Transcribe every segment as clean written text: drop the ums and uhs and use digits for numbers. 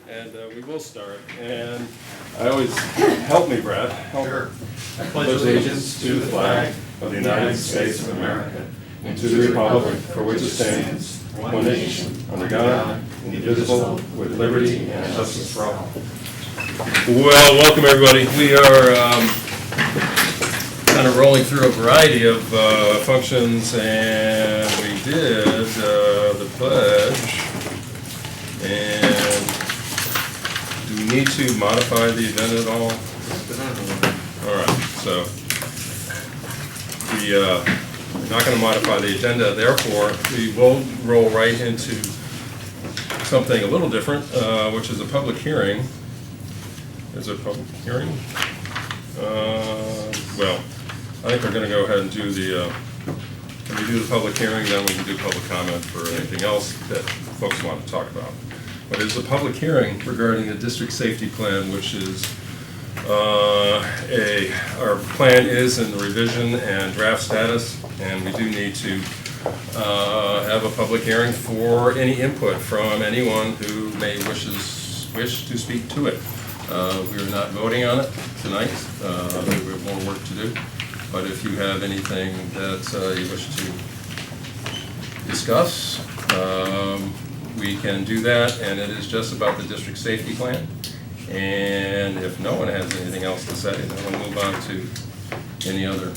And we will start. And I always, help me, Brad. Help her. I pledge allegiance to the flag of the United States of America and to the republic for which it stands, one nation, under God, indivisible, with liberty and justice for all. Well, welcome everybody. We are kind of rolling through a variety of functions, and we did the pledge. And do we need to modify the agenda at all? All right, so we're not going to modify the agenda. Therefore, we will roll right into something a little different, which is a public hearing. Is it a public hearing? Well, I think we're going to go ahead and do the, when we do the public hearing, then we can do public comment for anything else that folks want to talk about. But it's a public hearing regarding the district safety plan, which is our plan is in the revision and draft status, and we do need to have a public hearing for any input from anyone who may wish to speak to it. We are not voting on it tonight. We have more work to do. But if you have anything that you wish to discuss, we can do that, and it is just about the district safety plan. And if no one has anything else to say, then we'll move on to any other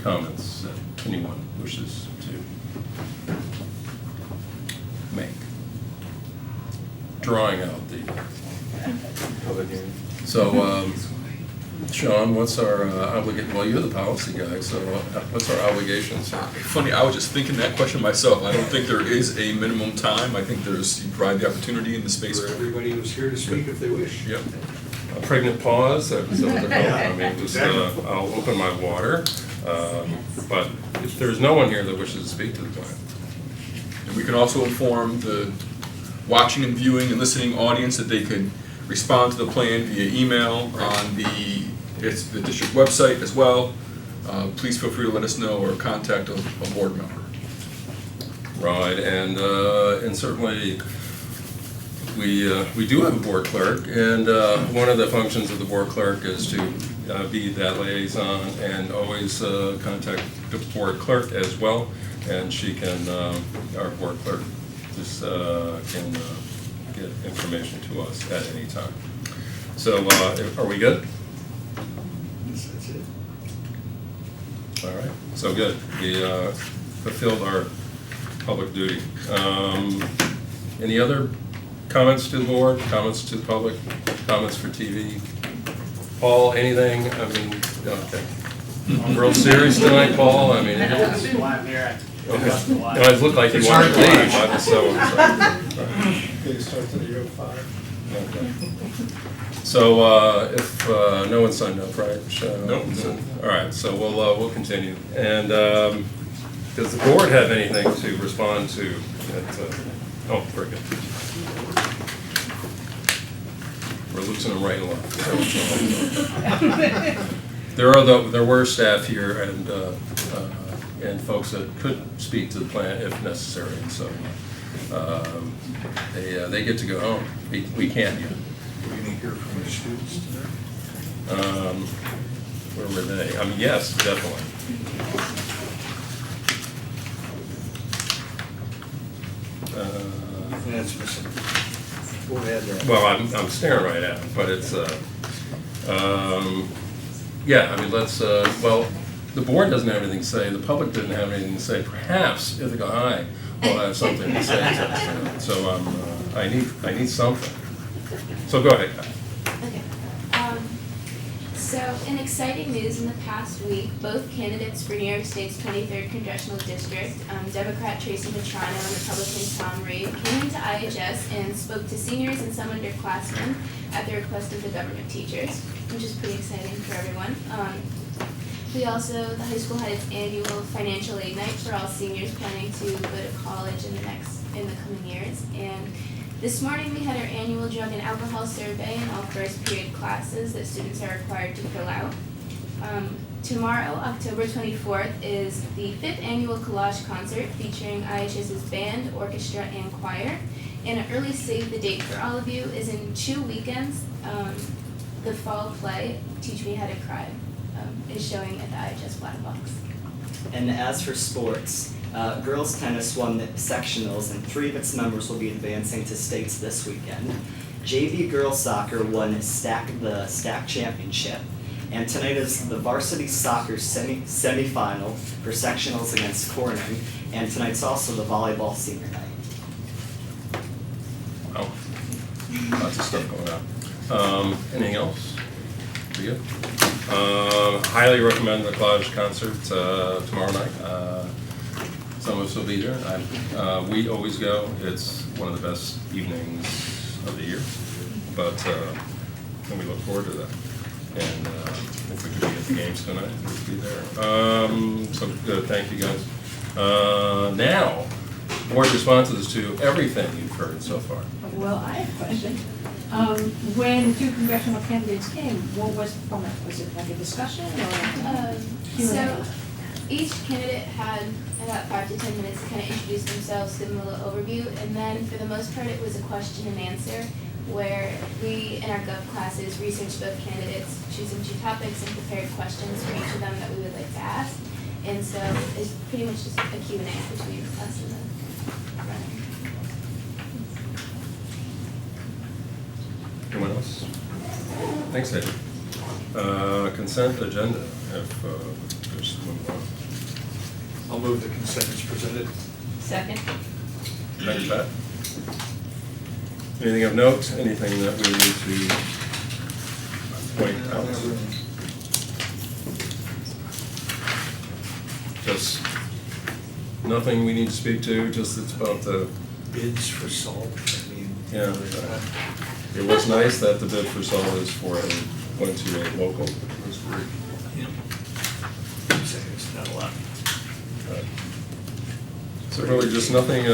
comments that anyone wishes to make. Drawing out the public hearing. So, Sean, what's our obligation? Well, you're the policy guy, so what's our obligations? Funny, I was just thinking that question myself. I don't think there is a minimum time. I think you provide the opportunity and the space for everybody who's here to speak if they wish. Yep. A pregnant pause. That was what they're called. I mean, just, I'll open my water. But if there's no one here that wishes to speak to the plan, and we can also inform the watching and viewing and listening audience that they could respond to the plan via email on the district website as well. Please feel free to let us know or contact a board member. Right, and certainly we do have a board clerk, and one of the functions of the board clerk is to be that liaison and always contact the board clerk as well, and she can, our board clerk, just can get information to us at any time. So are we good? Yes, that's it. All right, so good. We fulfilled our public duty. Any other comments to the board, comments to the public, comments for TV? Paul, anything? I mean, okay. World Series tonight, Paul? I mean, okay. No, it looked like you wanted to leave. I was so sorry. They start to the 05. Okay. So if no one signed up, right? Nope. All right, so we'll continue. And does the board have anything to respond to? Oh, very good. We're losing them right and left. There were staff here and folks that could speak to the plan if necessary. So they get to go home. We can't yet. We're going to hear from the students tonight. Where were they? I mean, yes, definitely. That's missing. Go ahead. Well, I'm staring right at it, but it's yeah. I mean, let's well, the board doesn't have anything to say. The public didn't have anything to say. Perhaps Ithaca High will have something to say to us. So I need something. So go ahead. Okay. So in exciting news, in the past week, both candidates for New York State's 23rd Congressional District, Democrat Tracy Petrano and Republican Tom Reed, came into IHS and spoke to seniors and some underclassmen at the request of the government teachers, which is pretty exciting for everyone. The high school had its annual financial aid night for all seniors planning to go to college in the coming years. And this morning we had our annual drug and alcohol survey in all first period classes that students are required to fill out. Tomorrow, October 24th, is the 5th annual collage concert featuring IHS's band, orchestra, and choir. And an early save the date for all of you is in 2 weekends. The fall play, Teach Me How to Cry, is showing at the IHS Black Box. And as for sports, girls tennis won the sectionals, and 3 of its members will be advancing to states this weekend. JV girls soccer won the Stack Championship, and tonight is the varsity soccer semifinal for sectionals against Corning, and tonight's also the volleyball senior night. Wow, lots of stuff going on. Anything else? We good? Highly recommend the Collage concert tomorrow night. Some of us will be there. We always go. It's one of the best evenings of the year, but and we look forward to that. And if we could be at the games tonight, we'd be there. So good. Thank you guys. Now, board responses to everything you've heard so far. Well, I have a question. When 2 congressional candidates came, what was the format? Was it like a discussion or? So each candidate had about 5 to 10 minutes to kind of introduce themselves, give them a little overview, and then for the most part it was a question and answer where we, in our Gov classes, researched both candidates, choosing 2 topics and prepared questions for each of them that we would like to ask. And so it's pretty much just a Q&A between us and the runner. Anyone else? Thanks, Eddie. Consent agenda, if there's one more. I'll move the consent as presented. Second. Thank you, Pat. Anything of note, anything that we need to point out? Just nothing we need to speak to, just it's about the, Bids for salt, I mean. yeah. It was nice that the bid for salt is went to a local. It was great. Yeah. I'm saying it's not a lot. So really just nothing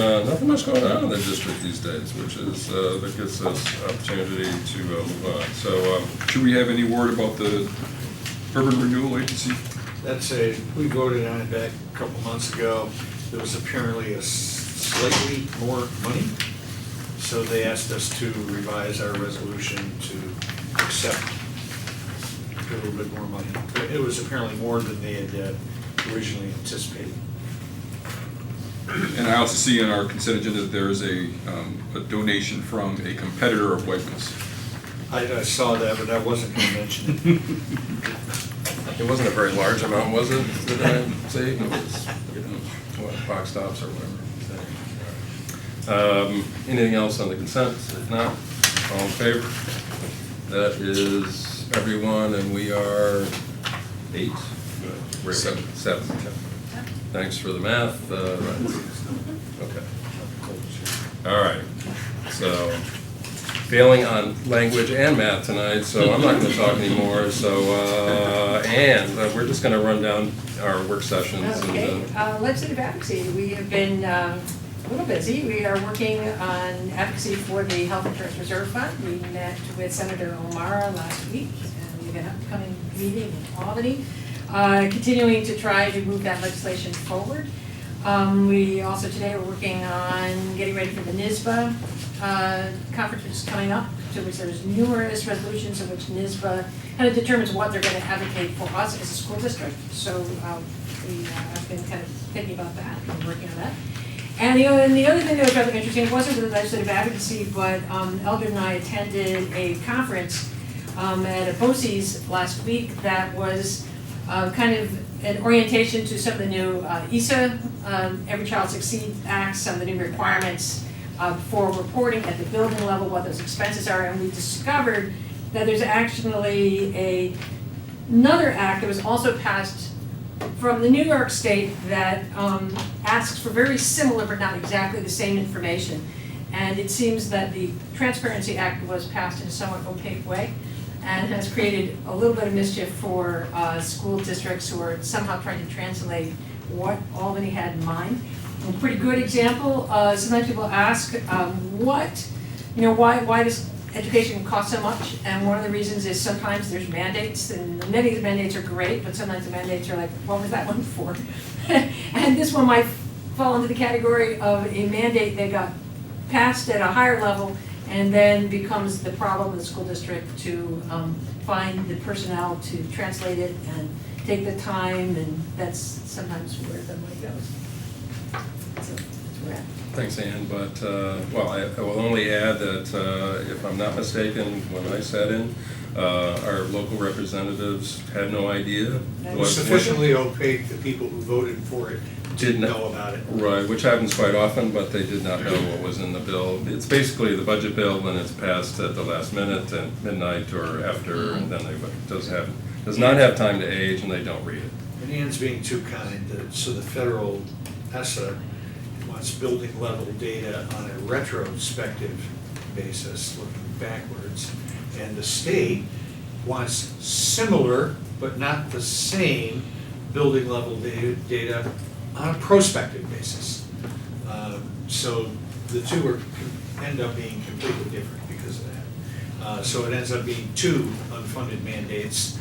much going on in the district these days, which is, that gives us opportunity to move on. So, Should we have any word about the urban renewal agency? We voted on it back a couple months ago. There was apparently a slightly more money. So they asked us to revise our resolution to accept a little bit more money. It was apparently more than they had originally anticipated. And I also see in our consent agenda that there is a donation from a competitor of Wegmans. I saw that, but I wasn't going to mention it. it wasn't a very large amount, was it? Did I say? It was, what, box tops or whatever. Anything else on the consent? If not, all in favor? That is everyone, and we are 8? We're 7. Thanks for the math. Okay. All right. So, failing on language and math tonight, so I'm not going to talk anymore. So, and we're just going to run down our work sessions. Okay, legislative advocacy. We have been a little busy. We are working on advocacy for the Health Insurance Reserve Fund. We met with Senator O'Mara last week, and we have an upcoming meeting in Albany. Continuing to try to move that legislation forward. We also today are working on getting ready for the NISBA conference, which is coming up, to which there's numerous resolutions in which NISBA kind of determines what they're going to advocate for us as a school district. So we have been kind of thinking about that and working on that. And the other thing that was rather interesting, it wasn't really legislative advocacy, but Eldred and I attended a conference at a BOCES last week that was kind of an orientation to some of the new ESA, Every Child Succeeds Act, some of the new requirements for reporting at the building level, what those expenses are, and we discovered that there's actually another act that was also passed from the New York State that asks for very similar but not exactly the same information. And it seems that the Transparency Act was passed in a somewhat opaque way and has created a little bit of mischief for school districts who are somehow trying to translate what Albany had in mind. A pretty good example, sometimes people ask why does education cost so much? And one of the reasons is sometimes there's mandates, and many of the mandates are great, but sometimes the mandates are like, what was that one for? And this one might fall into the category of a mandate that got passed at a higher level, and then becomes the problem of the school district to find the personnel to translate it and take the time, and that's sometimes where the money goes. So that's where we're at. Thanks, Ann, but, well, I will only add that, if I'm not mistaken, when I sat in, our local representatives had no idea. That what- Sufficiently opaque, the people who voted for it didn't Did not- know about it. Right, which happens quite often, but they did not know what was in the bill. It's basically the budget bill when it's passed at the last minute at midnight or after, and then they does not have time to age, and they don't read it. And Ann's being too kind, so the federal ESSA wants building level data on a retrospective basis, looking backwards. And the state wants similar, but not the same, building level data on a prospective basis. So the two end up being completely different because of that. So it ends up being two unfunded mandates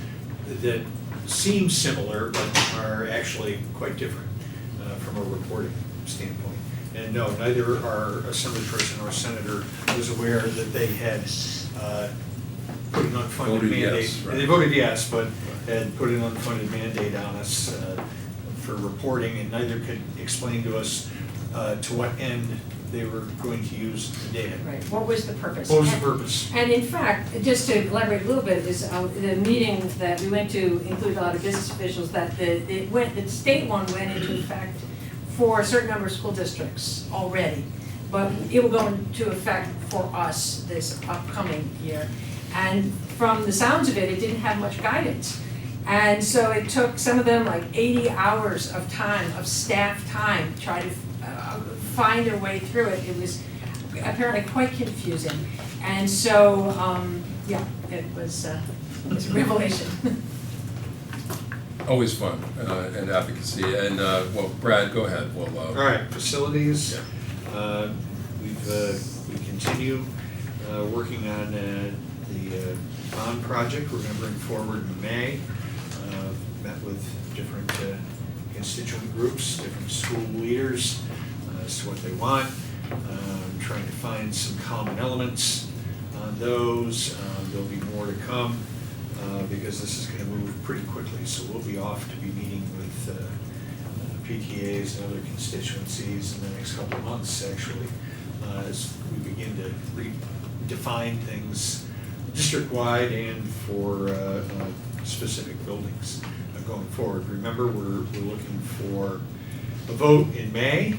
that seem similar, but are actually quite different from a reporting standpoint. And no, neither our assemblyperson or senator was aware that they had put an unfunded Voted mandate. yes, right. They voted yes, but had put an unfunded mandate on us for reporting, and neither could explain to us to what end they were going to use the data. Right, what was the purpose? What was the purpose? And in fact, just to elaborate a little bit, is the meeting that we went to included a lot of business officials, that the state one went into effect for a certain number of school districts already, but it will go into effect for us this upcoming year. And from the sounds of it, it didn't have much guidance. And so it took some of them like 80 hours of time, of staff time, to try to find their way through it. It was apparently quite confusing. And so, yeah, it was a revelation. Always fun, and advocacy, and, well, Brad, go ahead, we'll, All right, facilities. We continue working on the bond project we're going to bring forward in May. Met with different constituent groups, different school leaders as to what they want. Trying to find some common elements on those. There'll be more to come because this is going to move pretty quickly. So we'll be off to be meeting with PTAs and other constituencies in the next couple of months, actually, as we begin to redefine things district-wide and for specific buildings going forward. Remember, we're looking for a vote in May.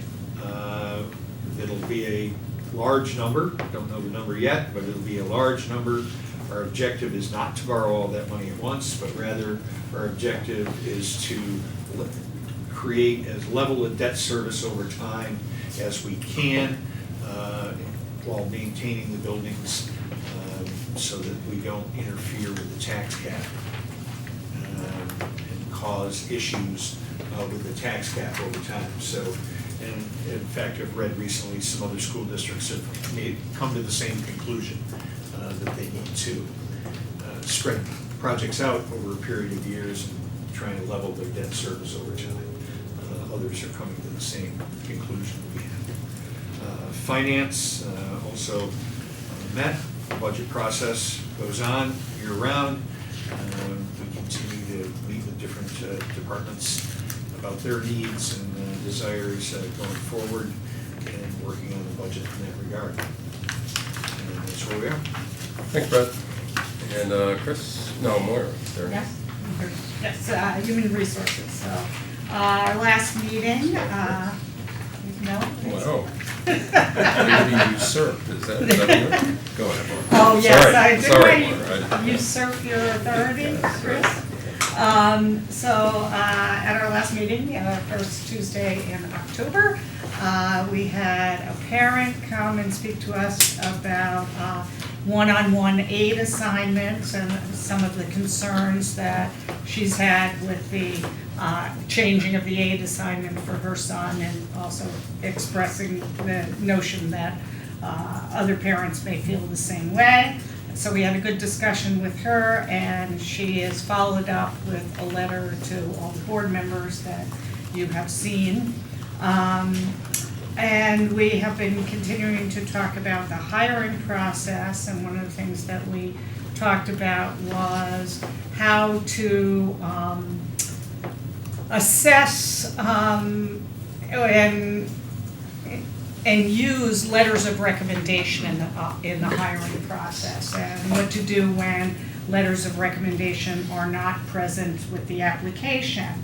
It'll be a large number, don't know the number yet, but it'll be a large number. Our objective is not to borrow all that money at once, but rather our objective is to create as level a debt service over time as we can while maintaining the buildings so that we don't interfere with the tax cap and cause issues with the tax cap over time. So, and in fact, I've read recently some other school districts have come to the same conclusion that they need to spread projects out over a period of years and trying to level their debt service over time. Others are coming to the same conclusion we have. Finance also met. The budget process goes on year-round. We continue to meet with different departments about their needs and desires going forward and working on the budget in that regard. And that's where we are. Thanks, Brad. And Chris, no, Moira, there. Yes, yes, human resources, so, our last meeting, no? Wow. Maybe usurped, is that right? Go ahead, Maura. Oh, yes, Sorry. I Sorry, did Maura. I usurp your authority, Chris? So, at our last meeting, first Tuesday in October, we had a parent come and speak to us about one-on-one aid assignments and some of the concerns that she's had with the changing of the aid assignment for her son, and also expressing the notion that other parents may feel the same way. So we had a good discussion with her, and she has followed up with a letter to all the board members that you have seen. And we have been continuing to talk about the hiring process, and one of the things that we talked about was how to assess and use letters of recommendation in the hiring process, and what to do when letters of recommendation are not present with the application.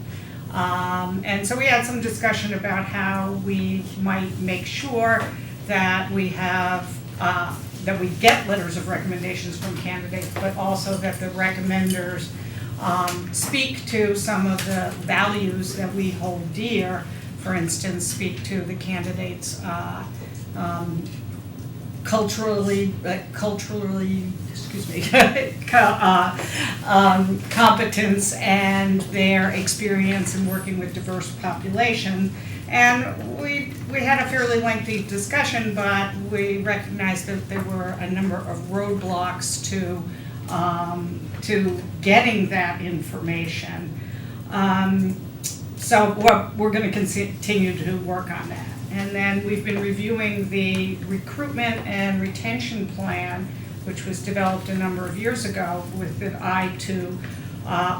And so we had some discussion about how we might make sure that we have, that we get letters of recommendations from candidates, but also that the recommenders speak to some of the values that we hold dear. For instance, speak to the candidates' culturally, competence and their experience in working with diverse populations. And we had a fairly lengthy discussion, but we recognized that there were a number of roadblocks to getting that information. So we're going to continue to work on that. And then we've been reviewing the recruitment and retention plan, which was developed a number of years ago with an eye to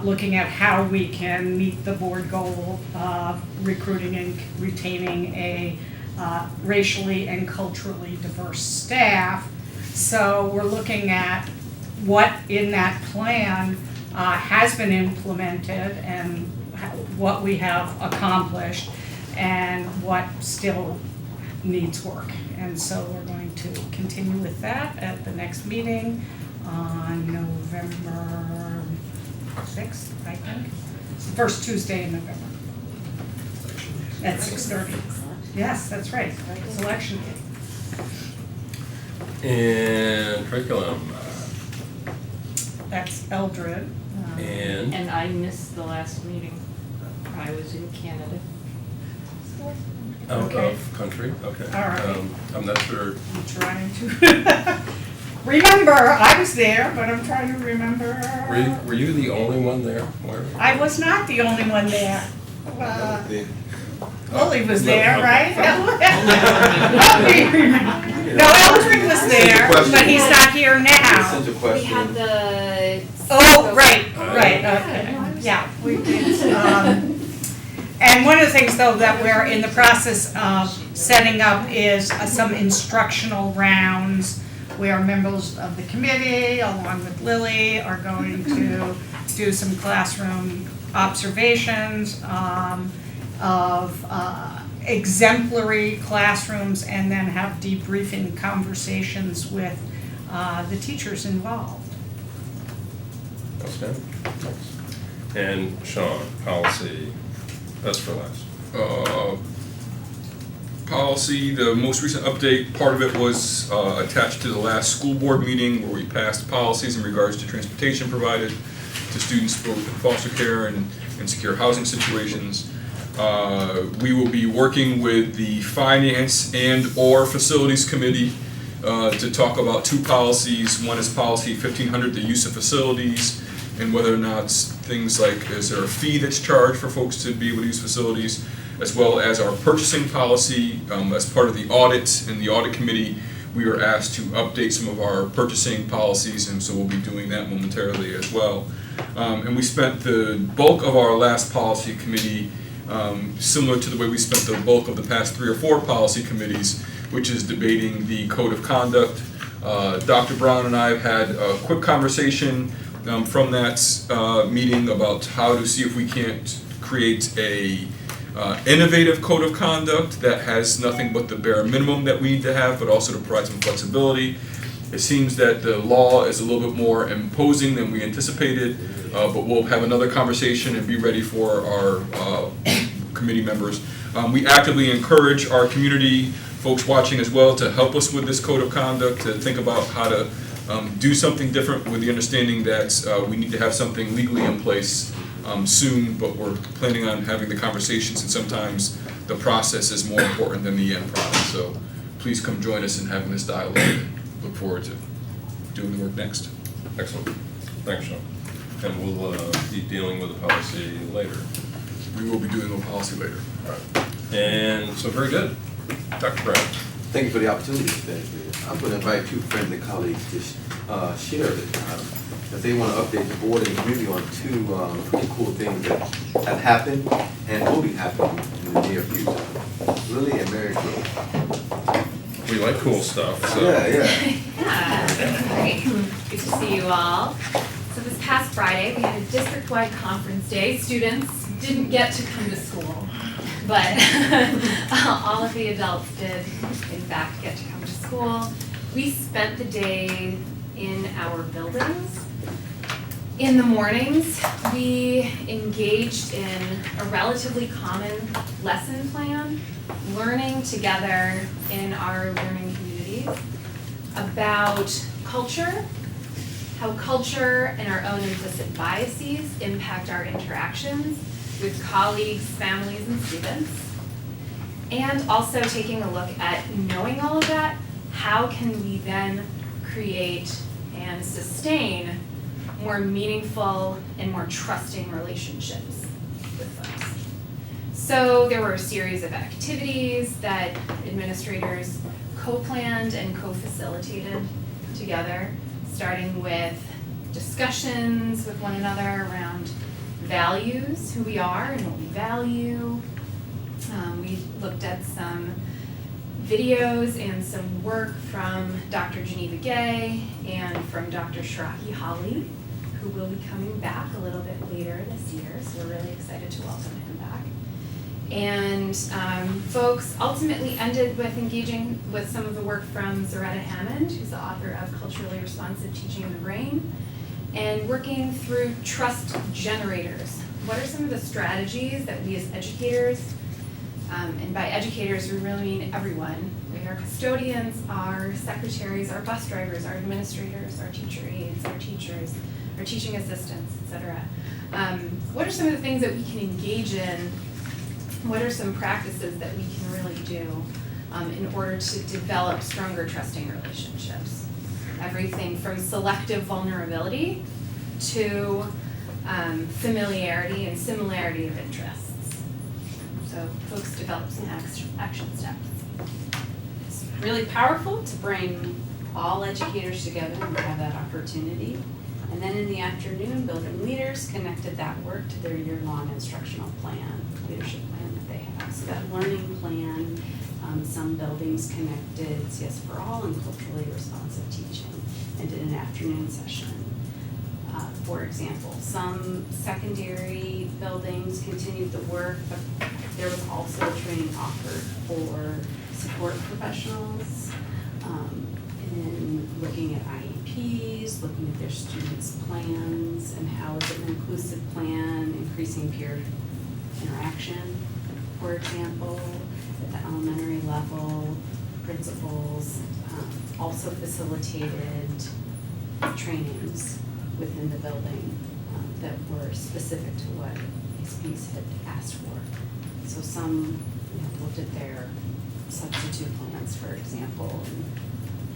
looking at how we can meet the board goal of recruiting and retaining a racially and culturally diverse staff. So we're looking at what in that plan has been implemented and what we have accomplished and what still needs work. And so we're going to continue with that at the next meeting on November 6th, I think. It's the first Tuesday in November at 6:30. Yes, that's right, it's election day. And curriculum. That's Eldred. And And I missed the last meeting. I was in Canada. out Okay. of country, okay. All right. I'm not sure, I'm trying to remember, I was there, but I'm trying to remember. were you the only one there, Moira? I was not the only one there. Lily was there, right? No, Eldred was there, but he's not here now. We have the. Oh, right, okay, yeah, we did. And one of the things, though, that we're in the process of setting up is some instructional rounds where members of the committee, along with Lily, are going to do some classroom observations of exemplary classrooms and then have debriefing conversations with the teachers involved. Outstanding. And Sean, policy, best for last. Policy, the most recent update, part of it was attached to the last school board meeting where we passed policies in regards to transportation provided to students both in foster care and secure housing situations. We will be working with the finance and/or facilities committee to talk about two policies. One is policy 1500, the use of facilities, and whether or not things like, is there a fee that's charged for folks to be able to use facilities, as well as our purchasing policy. As part of the audit and the audit committee, we were asked to update some of our purchasing policies, and so we'll be doing that momentarily as well. And we spent the bulk of our last policy committee similar to the way we spent the bulk of the past 3 or 4 policy committees, which is debating the code of conduct. Dr. Brown and I have had a quick conversation from that meeting about how to see if we can't create a innovative code of conduct that has nothing but the bare minimum that we need to have, but also to provide some flexibility. It seems that the law is a little bit more imposing than we anticipated, but we'll have another conversation and be ready for our committee members. We actively encourage our community, folks watching as well, to help us with this code of conduct, to think about how to do something different with the understanding that we need to have something legally in place soon, but we're planning on having the conversations, and sometimes the process is more important than the end product. So please come join us in having this dialogue. Look forward to doing the work next. Excellent. Thanks, Sean. And we'll be dealing with the policy later. We will be doing a policy later. All right. And so very good. Dr. Brown? Thank you for the opportunity today. I'm going to invite two friends and colleagues to share that they want to update the board and the community on two pretty cool things that have happened and will be happening in the near future. Lily and Mary Jo. We like cool stuff, so. Yeah. Yeah, great. Good to see you all. So this past Friday, we had a district-wide conference day. Students didn't get to come to school, but all of the adults did, in fact, get to come to school. We spent the day in our buildings. In the mornings, we engaged in a relatively common lesson plan, learning together in our learning communities about culture, how culture and our own implicit biases impact our interactions with colleagues, families, and students. And also taking a look at, knowing all of that, how can we then create and sustain more meaningful and more trusting relationships with folks. So there were a series of activities that administrators co-planned and co-facilitated together, starting with discussions with one another around values, who we are and what we value. We looked at some videos and some work from Dr. Geneva Gay and from Dr. Shiraki Holly, who will be coming back a little bit later this year, so we're really excited to welcome him back. And folks ultimately ended with engaging with some of the work from Zaretta Hammond, who's the author of Culturally Responsive Teaching in the Brain, and working through trust generators. What are some of the strategies that we as educators, and by educators we really mean everyone, we are custodians, our secretaries, our bus drivers, our administrators, our teacher aides, our teachers, our teaching assistants, etc. What are some of the things that we can engage in? What are some practices that we can really do in order to develop stronger trusting relationships? Everything from selective vulnerability to familiarity and similarity of interests. So folks develop some action steps. It's really powerful to bring all educators together and have that opportunity. And then in the afternoon, building leaders connected that work to their year-long instructional plan, leadership plan that they have. So that learning plan, some buildings connected CS for All and culturally responsive teaching and did an afternoon session. For example, some secondary buildings continued the work, but there was also training offered for support professionals in looking at IEPs, looking at their students' plans, and how is an inclusive plan increasing peer interaction, for example, at the elementary level. Principals also facilitated trainings within the building that were specific to what ASPs had asked for. So some looked at their substitute plans, for example, and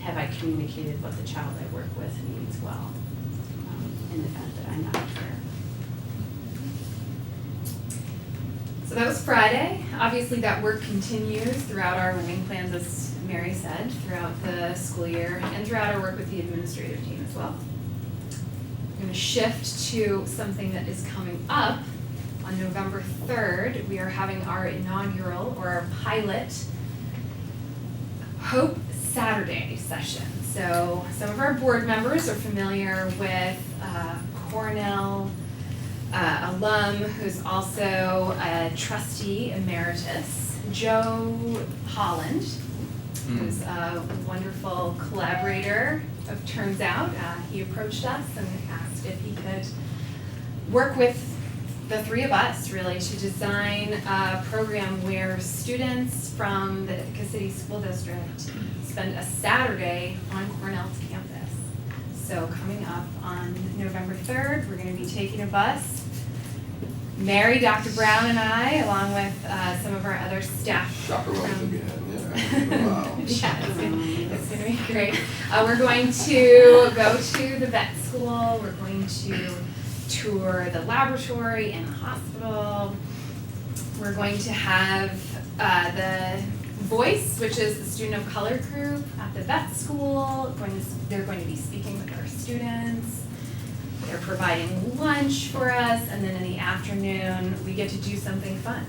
have I communicated what the child I work with needs well in the event that I'm not here. So that was Friday. Obviously that work continues throughout our learning plans, as Mary said, throughout the school year and throughout our work with the administrative team as well. We're going to shift to something that is coming up on November 3rd. We are having our inaugural or our pilot Hope Saturday session. So some of our board members are familiar with Cornell alum who's also a trustee emeritus, Joe Holland, who's a wonderful collaborator, it turns out. He approached us and asked if he could work with the three of us really to design a program where students from the Ithaca City School District spend a Saturday on Cornell's campus. So coming up on November 3rd, we're going to be taking a bus. Mary, Dr. Brown, and I, along with some of our other staff. Chaperones again, yeah. Wow. Yeah, it's gonna be great. We're going to go to the vet school. We're going to tour the laboratory and the hospital. We're going to have the Voice, which is the student of color group at the vet school. They're going to be speaking with our students. They're providing lunch for us, and then in the afternoon, we get to do something fun,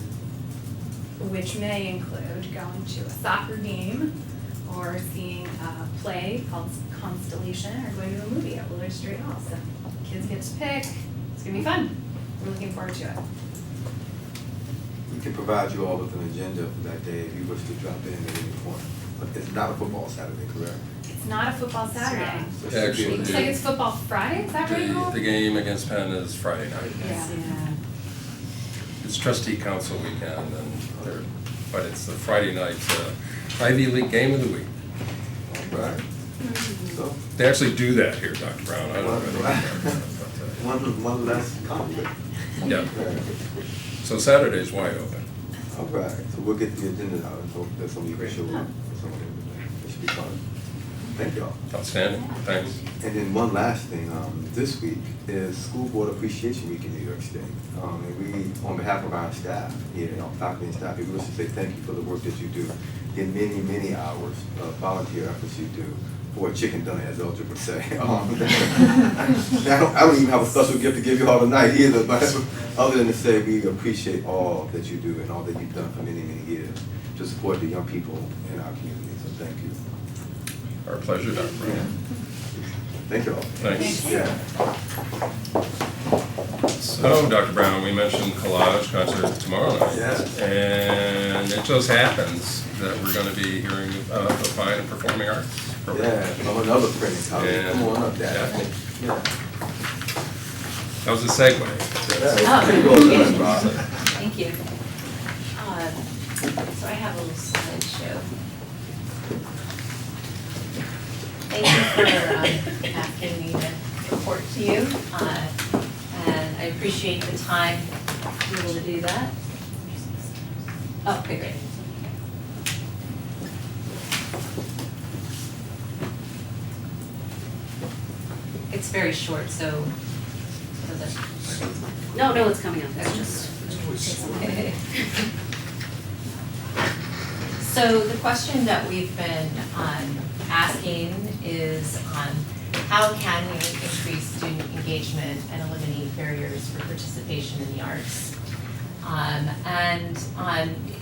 which may include going to a soccer game or seeing a play called Constellation or going to a movie at Willard Straight Hall. So kids get to pick. It's gonna be fun. We're looking forward to it. We can provide you all with an agenda for that day if you wish to drop in at any point. But it's not a football Saturday, correct? It's not a football Saturday. So it should Actually, be- It looks like it's football Friday, is that right, The Noel? game against Penn is Friday night. Yeah. It's trustee council weekend, but it's the Friday night Ivy League game of the week. Right. So, They actually do that here, Dr. Brown. I don't know anything about that, one less conflict. but, yeah. So Saturday's wide open. All right, so we'll get the agenda out and hope that some of you can show up. It should be fun. Thank y'all. Outstanding, thanks. And then one last thing, this week is School Board Appreciation Week in New York State. And we, on behalf of our staff here, our faculty and staff, we wish to say thank you for the work that you do, the many, many hours of volunteer efforts you do for a chicken dinner, as Eldred would say. I don't even have a special gift to give you all tonight either, but other than to say we appreciate all that you do and all that you've done for many, many years to support the young people in our community, so thank you. Our pleasure, Dr. Brown. Thank you all. Thanks. Yeah. So, Dr. Brown, we mentioned collage concert tomorrow night. Yes. And it just happens that we're going to be hearing the fine and performing arts program. Yeah, from another friend, colleague. Come on up, Dad. Daphne. Yeah. That was a segue. Pretty well done, Rob. Thank you. So I have a little slideshow. Thank you for asking me to report to you. And I appreciate the time to be able to do that. Oh, okay, great. It's very short, so does it? No, it's coming up, that's just. So the question that we've been asking is how can we increase student engagement and eliminate barriers for participation in the arts?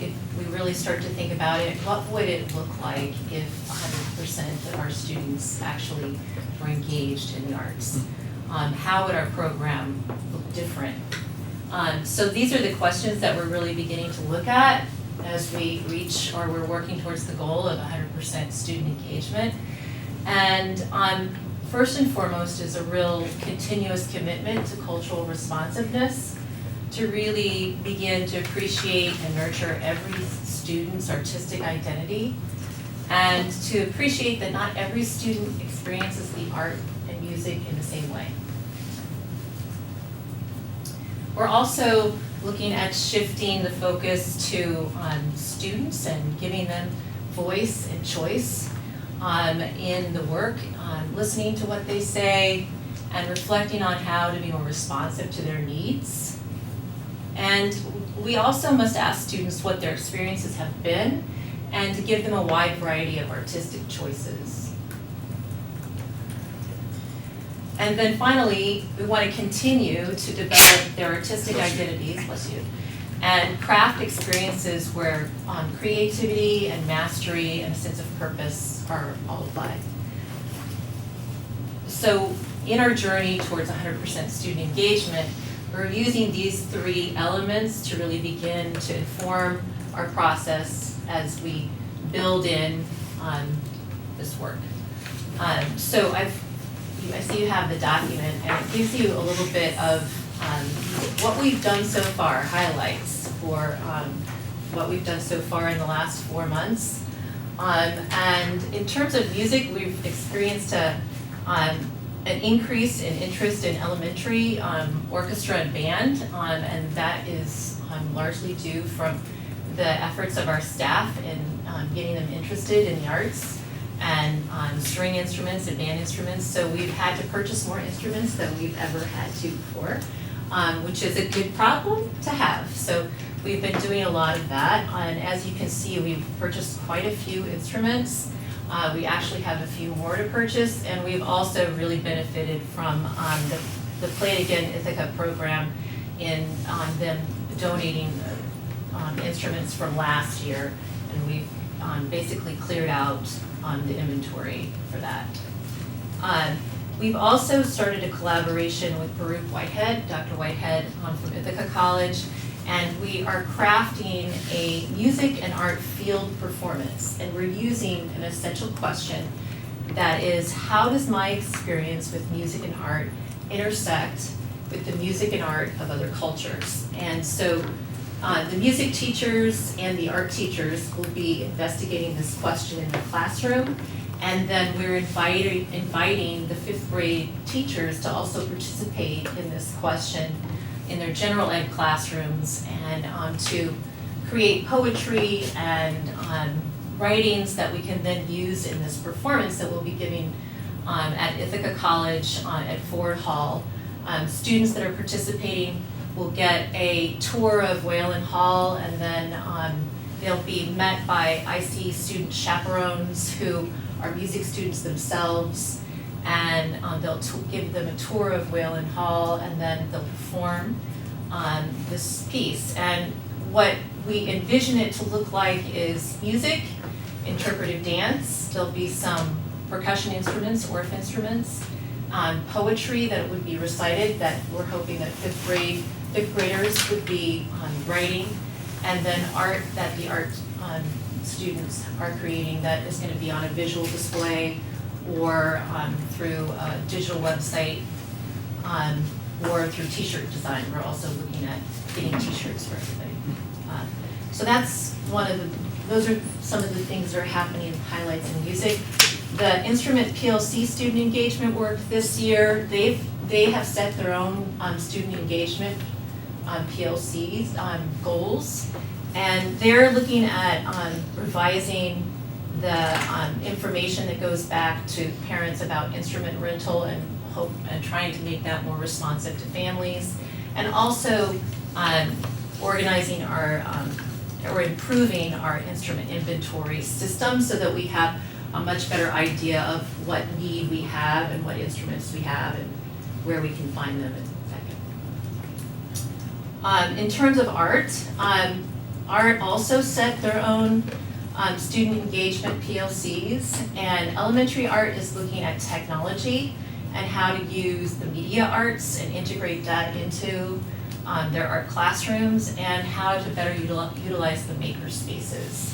If we really start to think about it, what would it look like if 100% of our students actually were engaged in the arts? How would our program look different? So these are the questions that we're really beginning to look at as we reach, or we're working towards the goal of 100% student engagement. And first and foremost is a real continuous commitment to cultural responsiveness, to really begin to appreciate and nurture every student's artistic identity, and to appreciate that not every student experiences the art and music in the same way. We're also looking at shifting the focus to students and giving them voice and choice in the work, listening to what they say and reflecting on how to be more responsive to their needs. And we also must ask students what their experiences have been and to give them a wide variety of artistic choices. And then finally, we want to continue to develop their artistic identities, bless you, and craft experiences where creativity and mastery and a sense of purpose are all applied. So in our journey towards 100% student engagement, we're using these three elements to really begin to inform our process as we build in this work. So I see you have the document, and it gives you a little bit of what we've done so far, highlights for what we've done so far in the last 4 months. And in terms of music, we've experienced an increase in interest in elementary orchestra and band, and that is largely due from the efforts of our staff in getting them interested in the arts and string instruments and band instruments. So we've had to purchase more instruments than we've ever had to before, which is a good problem to have. So we've been doing a lot of that, and as you can see, we've purchased quite a few instruments. We actually have a few more to purchase, and we've also really benefited from the Play It Again Ithaca program in them donating instruments from last year, and we've basically cleared out the inventory for that. We've also started a collaboration with Baruch Whitehead, Dr. Whitehead from Ithaca College, and we are crafting a music and art field performance, and we're using an essential question that is, how does my experience with music and art intersect with the music and art of other cultures? And so the music teachers and the art teachers will be investigating this question in the classroom, and then we're inviting the 5th grade teachers to also participate in this question in their general ed classrooms, and to create poetry and writings that we can then use in this performance that we'll be giving at Ithaca College at Ford Hall. Students that are participating will get a tour of Whalen Hall, and then they'll be met by IC student chaperones who are music students themselves, and they'll give them a tour of Whalen Hall, and then they'll perform this piece. And what we envision it to look like is music, interpretive dance, there'll be some percussion instruments, orff instruments, poetry that would be recited that we're hoping that 5th graders would be writing, and then art that the art students are creating that is going to be on a visual display or through a digital website, or through t-shirt design. We're also looking at getting t-shirts for everybody. So that's those are some of the things that are happening in highlights in music. The instrument PLC student engagement work this year, they have set their own student engagement PLCs goals, and they're looking at revising the information that goes back to parents about instrument rental and trying to make that more responsive to families, and also organizing or improving our instrument inventory system so that we have a much better idea of what need we have and what instruments we have and where we can find them in a second. In terms of art, art also set their own student engagement PLCs, and elementary art is looking at technology and how to use the media arts and integrate that into their art classrooms, and how to better utilize the maker spaces.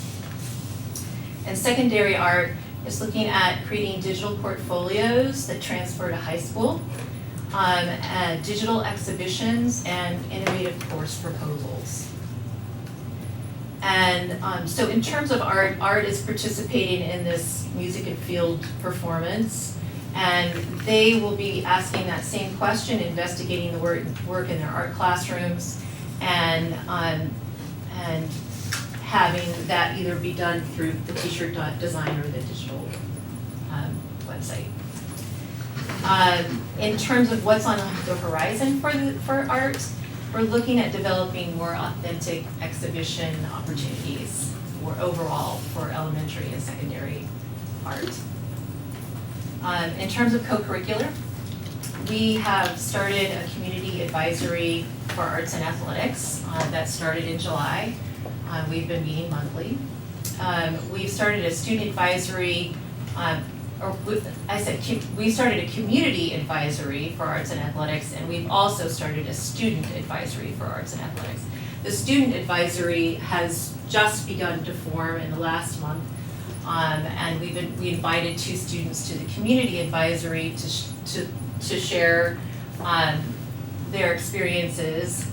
And secondary art is looking at creating digital portfolios that transfer to high school, digital exhibitions, and innovative course proposals. And so in terms of art is participating in this music and field performance, and they will be asking that same question, investigating the work in their art classrooms, and having that either be done through the t-shirt design or the digital website. In terms of what's on the horizon for art, we're looking at developing more authentic exhibition opportunities for overall for elementary and secondary art. In terms of co-curricular, we have started a community advisory for arts and athletics that started in July. We've been meeting monthly. We've started a student advisory, we started a community advisory for arts and athletics, and we've also started a student advisory for arts and athletics. The student advisory has just begun to form in the last month, and we invited 2 students to the community advisory to share their experiences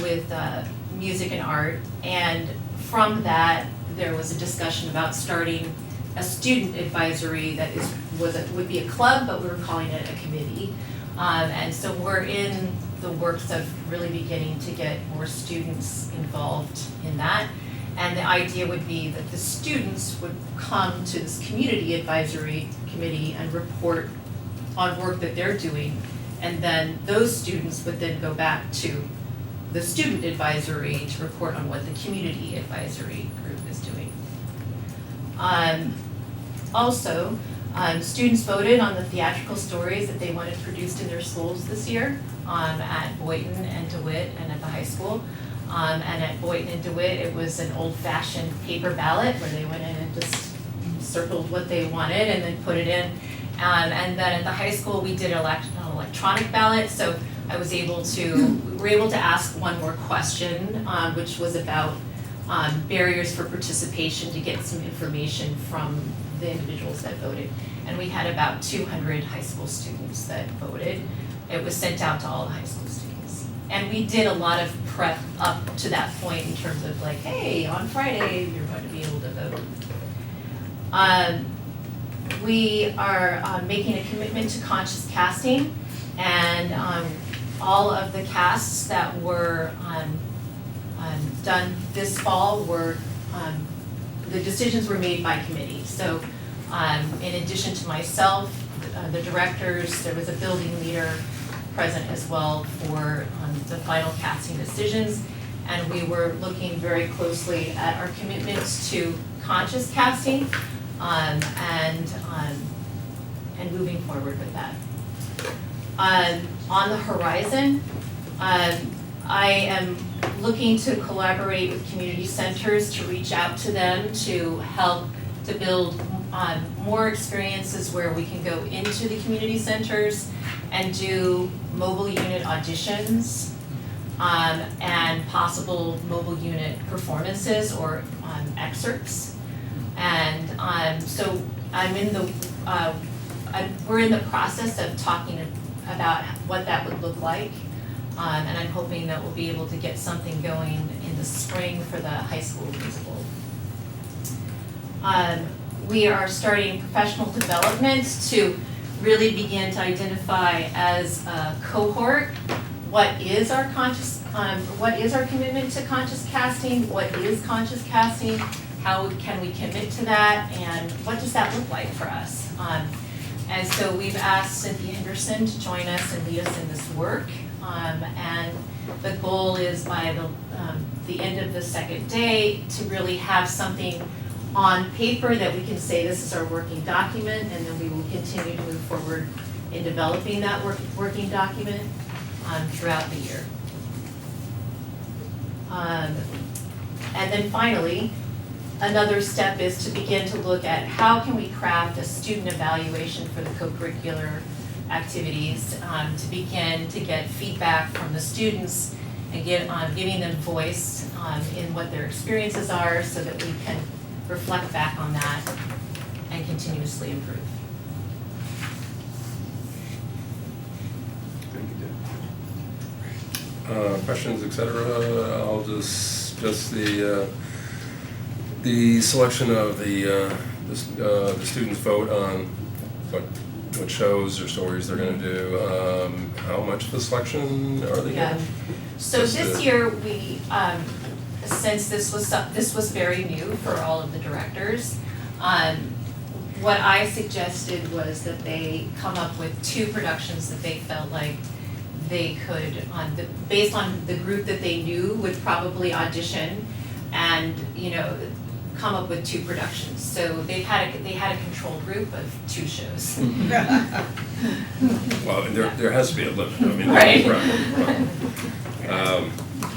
with music and art, and from that there was a discussion about starting a student advisory that would be a club, but we were calling it a committee. And so we're in the works of really beginning to get more students involved in that. And the idea would be that the students would come to this community advisory committee and report on work that they're doing. And then those students would then go back to the student advisory to report on what the community advisory group is doing. Also, students voted on the theatrical stories that they wanted produced in their schools this year at Boynton and DeWitt and at the high school. And at Boynton and DeWitt, it was an old-fashioned paper ballot where they went in and just circled what they wanted and then put it in. And then at the high school, we did an electronic ballot, so we were able to ask one more question, which was about barriers for participation to get some information from the individuals that voted. And we had about 200 high school students that voted. It was sent out to all the high school students. And we did a lot of prep up to that point in terms of like, hey, on Friday, you're going to be able to vote. We are making a commitment to conscious casting, and all of the casts that were done this fall were, the decisions were made by committee. So in addition to myself, the directors, there was a building leader present as well for the final casting decisions. And we were looking very closely at our commitments to conscious casting and moving forward with that. On the horizon, I am looking to collaborate with community centers to reach out to them to help to build more experiences where we can go into the community centers and do mobile unit auditions and possible mobile unit performances or excerpts. And so we're in the process of talking about what that would look like. And I'm hoping that we'll be able to get something going in the spring for the high school musical. We are starting professional development to really begin to identify as a cohort what is our commitment to conscious casting, what is conscious casting, how can we commit to that, and what does that look like for us. And so we've asked Cynthia Henderson to join us and lead us in this work. And the goal is by the end of the second day to really have something on paper that we can say this is our working document, and then we will continue to move forward in developing that working document throughout the year. And then finally, another step is to begin to look at how can we craft a student evaluation for the co-curricular activities to begin to get feedback from the students and giving them voice in what their experiences are so that we can reflect back on that and continuously improve. Questions, et cetera? I'll just the selection of the students vote on what shows or stories they're going to do. How much of the selection are they Yeah. getting? So this year we, since this was very new for all of the directors, what I suggested was that they come up with 2 productions that they felt like they could, based on the group that they knew would probably audition and, come up with 2 productions. So they had a control group of 2 shows. Well, there has to be a limit. I mean, Right.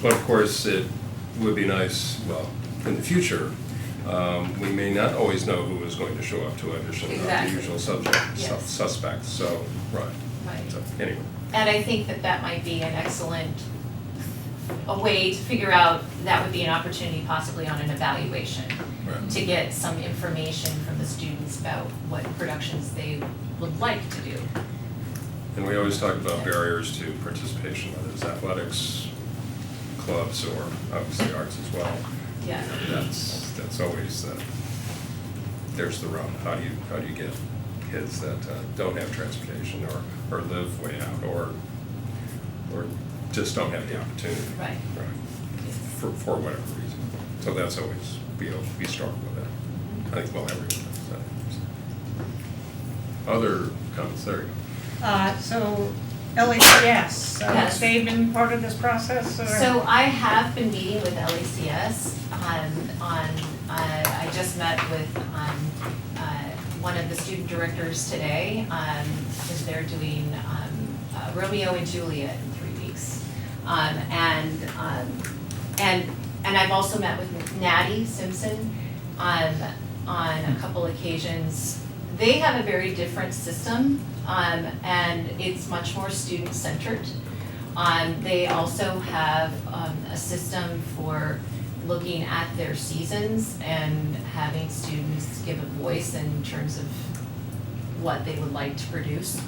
But of course, it would be nice, well, in the future, we may not always know who is going to show up to audition, the Exactly. usual Yes. suspects, so, right. Right. So, anyway. And I think that might be an excellent, a way to figure out, that would be an opportunity possibly on an evaluation. Right. To get some information from the students about what productions they would like to do. And we always talk about barriers to participation, whether it's athletics, clubs, or obviously arts as well. Yeah. That's always, there's the rub. How do you get kids that don't have transportation or live way out or just don't have the opportunity? Right. For whatever reason. So that's always, we struggle with that. I think, well, everyone does that. Other comments, there you go. So LACS, so Yes. has they been part of this process, or? So I have been meeting with LACS I just met with one of the student directors today, because they're doing Romeo and Juliet in 3 weeks. And I've also met with Natty Simpson on a couple occasions. They have a very different system, and it's much more student-centered. They also have a system for looking at their seasons and having students give a voice in terms of what they would like to produce.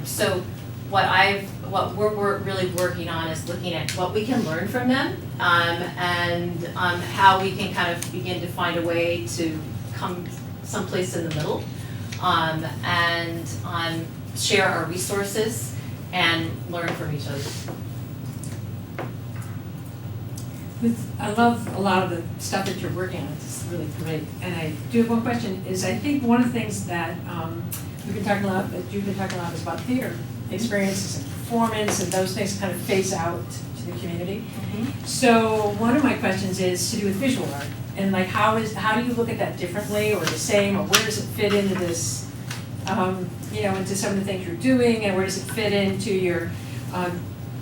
So what we're really working on is looking at what we can learn from them, and how we can kind of begin to find a way to come someplace in the middle, and share our resources and learn from each other. I love a lot of the stuff that you're working on, it's really great. And I do have one question, is I think one of the things that we've been talking a lot, that you've been talking a lot is about theater experiences and performance, and those things kind of phase out to the community. So one of my questions is to do with visual art, and like how do you look at that differently or the same, or where does it fit into this, into some of the things you're doing, and where does it fit into your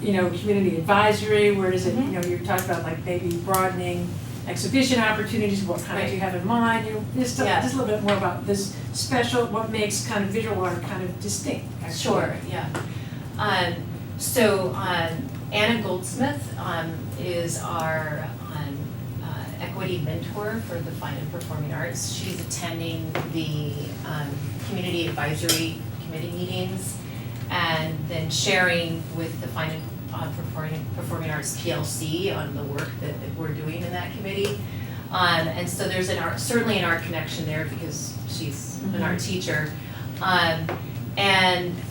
community advisory, where does it, you talked about like maybe broadening exhibition opportunities, what kind do you have in mind, just a little bit more about this special, what makes kind of visual art kind of distinct, actually. Sure, yeah. Anna Goldsmith is our equity mentor for the Fine and Performing Arts. She's attending the community advisory committee meetings and then sharing with the Fine and Performing Arts PLC on the work that we're doing in that committee. And so there's certainly an art connection there because she's an art teacher. And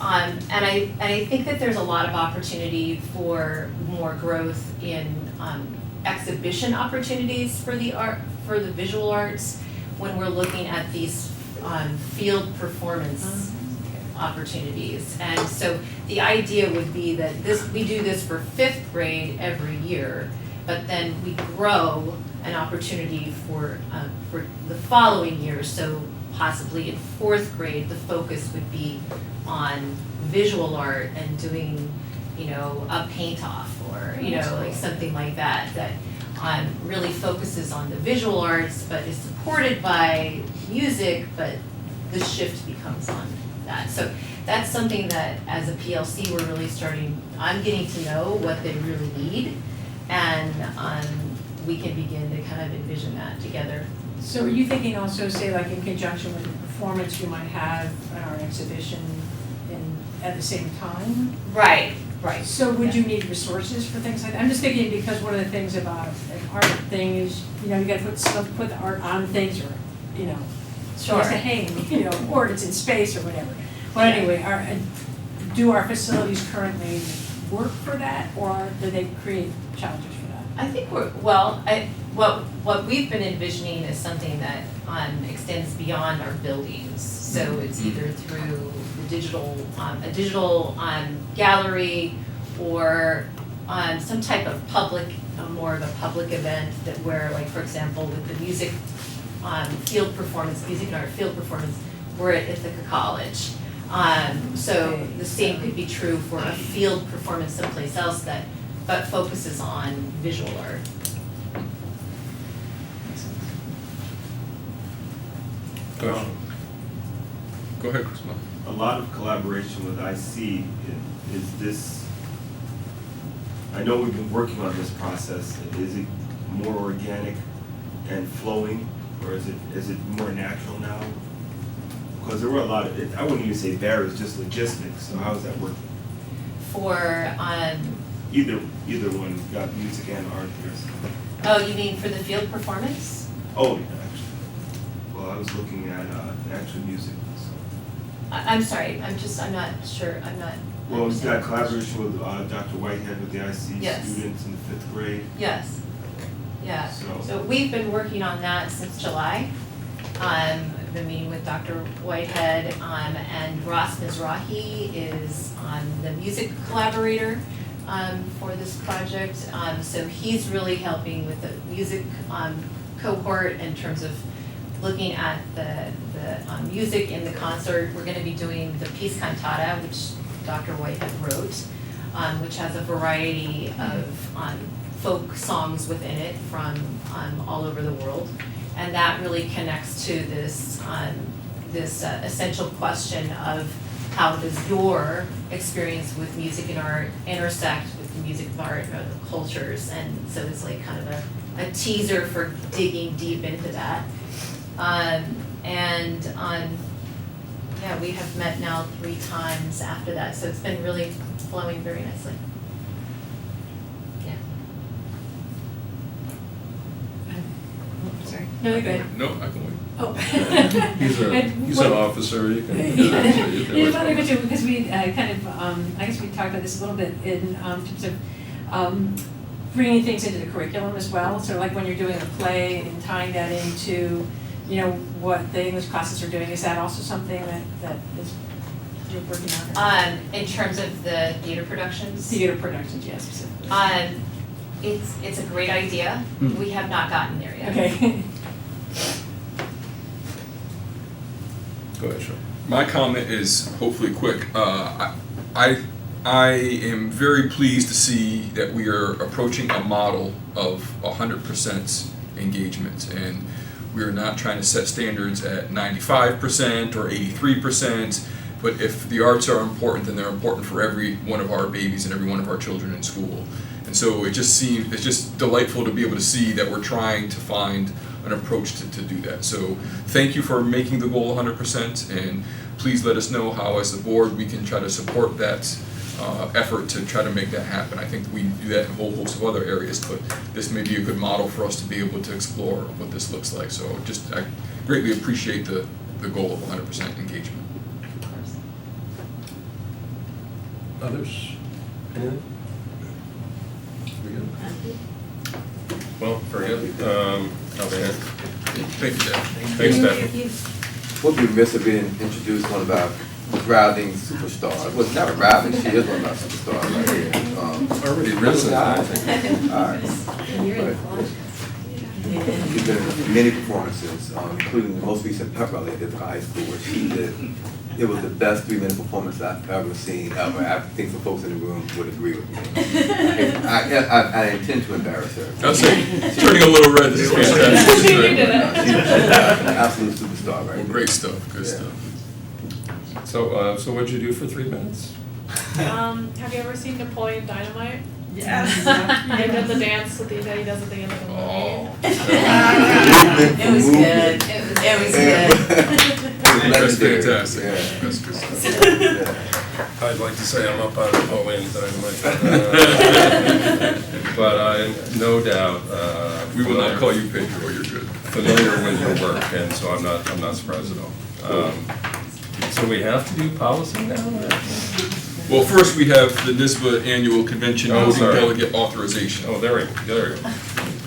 I think that there's a lot of opportunity for more growth in exhibition opportunities for the visual arts when we're looking at these field performance opportunities. And so the idea would be that we do this for 5th grade every year, but then we grow an opportunity for the following year. So possibly in 4th grade, the focus would be on visual art and doing, a paint-off or, like something like that really focuses on the visual arts, but is supported by music, but the shift becomes on that. So that's something that as a PLC we're really I'm getting to know what they really need, and we can begin to kind of envision that together. So are you thinking also, say like in conjunction with the performance, you might have an art exhibition at the same time? Right. So would you need resources for things like that? I'm just thinking because one of the things about an art thing is, you gotta put the art on things or, Sure. it's to hang, or it's in space or whatever. But anyway, do our facilities currently work for that, or do they create challenges for that? I think what we've been envisioning is something that extends beyond our buildings. So it's either through the digital, a digital gallery, or some type of more of a public event that where, like for example, with the music field performance, music and art field performance, we're at Ithaca College. So the same could be true for a field performance someplace else but focuses on visual art. Go ahead, Chris. A lot of collaboration with IC is this, I know we've been working on this process, is it more organic and flowing, or is it more natural now? Because there were a lot of, I wouldn't even say barriers, just logistics, so how is that working? For Either one, you've got music and art here. Oh, you mean for the field performance? Oh, yeah, actually. Well, I was looking at actual music, so. I'm sorry, I'm not sure, Well, we've got collaboration with Dr. Whitehead with the IC Yes. students in the 5th grade. Yes, yeah. So- So we've been working on that since July. have a meeting with Dr. Whitehead, and Ross Mizrahi is the music collaborator for this project. So he's really helping with the music cohort in terms of looking at the music in the concert. We're gonna be doing the piece cantata, which Dr. Whitehead wrote, which has a variety of folk songs within it from all over the world. And that really connects to this essential question of how does your experience with music and art intersect with the music of art and other cultures. And so it's like kind of a teaser for digging deep into that. Yeah, we have met now 3 times after that, so it's been really flowing very nicely. Yeah. Sorry. No, you're good. No, I can wait. Oh. He's an officer, you can. Yeah, but I too, because we kind of, I guess we talked about this a little bit in terms of bringing things into the curriculum as well. So like when you're doing a play and tying that into, you know, what the English classes are doing, is that also something that is you're working on? In terms of the theater productions? Theater productions, yes, specifically. It's a great idea. We have not gotten there yet. Okay. Go ahead, Sean. My comment is hopefully quick. I am very pleased to see that we are approaching a model of 100% engagement, and we are not trying to set standards at 95% or 83%, but if the arts are important, then they're important for every one of our babies and every one of our children in school. And so it's just delightful to be able to see that we're trying to find an approach to do that. So thank you for making the goal 100%, and please let us know how, as the board, we can try to support that effort to try to make that happen. I think we do that in a whole host of other areas, but this may be a good model for us to be able to explore what this looks like. So I greatly appreciate the goal of 100% engagement. Others? Anything? We good? Well, very good. I'll be here. Thank you, Dad. Thanks, Stephanie. Would be remiss if we didn't introduce one of our rising superstars. Well, not a rising, she is one of our superstars right here. Already risen. All right. She's been in many performances, including the most recent pep rally at the high school, where she did. It was the best 3-minute performance I've ever seen, ever. I think some folks in the room would agree with me. I intend to embarrass her. I'll say, turning a little red, this is fantastic. She's an absolute superstar, right? Great stuff, good stuff. So what'd you do for 3 minutes? Have you ever seen Napoleon Dynamite? Yes. I did the dance that he does at the end of the movie. Oh. It was good. It was good. That's fantastic. Yeah. That's good stuff. I'd like to say I'm up on Napoleon Dynamite, but I no doubt We will not call you Pedro, you're good. familiar with your work, and so I'm not surprised at all. So we have to do policy now? Well, first we have the NISBA annual convention Oh, voting sorry. delegate authorization. Oh, there we go.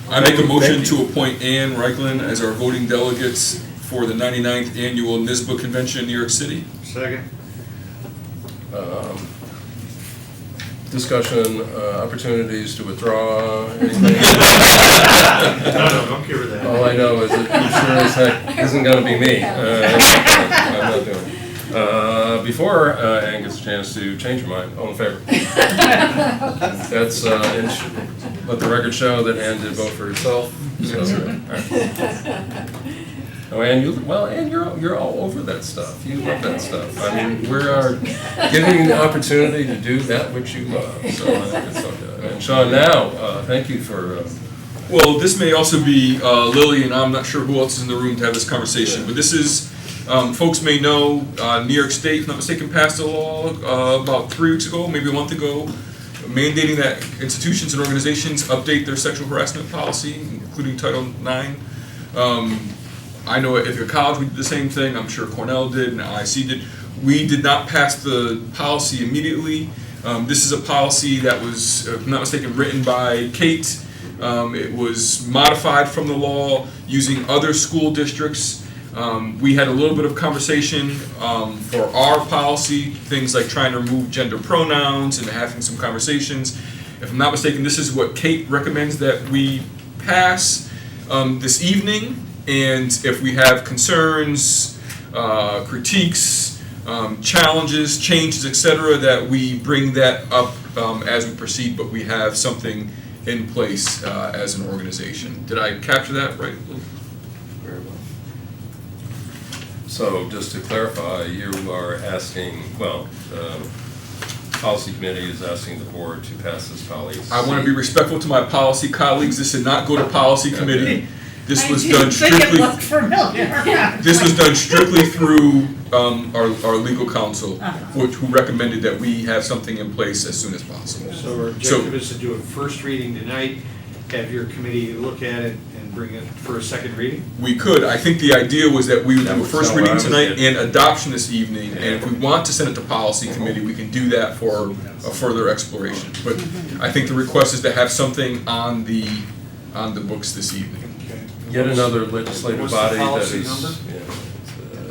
I make a motion Thank you. to appoint Ann Reichlin as our voting delegates for the 99th annual NISBA convention in New York City. Second. Discussion, opportunities to withdraw, anything? No, don't give her that. All I know is it sure as heck isn't gonna be me. I'm not doing it. Before Ann gets a chance to change her mind, all in favor? That's, let the record show that Ann did vote for herself. So, oh, Ann, you're all over that stuff. You love that stuff. I mean, we are giving you the opportunity to do that which you love. So I think it's so good. And Sean, now, thank you for. Well, this may also be Lily, and I'm not sure who else is in the room to have this conversation, but this is, folks may know, New York State, if not mistaken, passed a law about 3 weeks ago, maybe a month ago, mandating that institutions and organizations update their sexual harassment policy, including Title IX. I know at your college we did the same thing. I'm sure Cornell did and IC did. We did not pass the policy immediately. This is a policy that was, if I'm not mistaken, written by Kate. It was modified from the law using other school districts. We had a little bit of conversation for our policy, things like trying to remove gender pronouns and having some conversations. If I'm not mistaken, this is what Kate recommends that we pass this evening. And if we have concerns, critiques, challenges, changes, etc., that we bring that up as we proceed, but we have something in place as an organization. Did I capture that right? Very well. So just to clarify, you are asking, well, the policy committee is asking the board to pass this policy. I want to be respectful to my policy colleagues. This did not go to policy committee. This was done I didn't think it strictly. looked familiar. This was done strictly through our legal counsel, who recommended that we have something in place as soon as possible. So our objective is to do a first reading tonight, have your committee look at it and bring it for a second reading? We could. I think the idea was that we would That do a was first not what I reading was tonight getting. and adoption this evening. And if we want to send it to policy committee, we can do that for a further exploration. But I think the request is to have something on the books this evening. Okay. Yet another legislative What's the body that policy is. number? Yeah,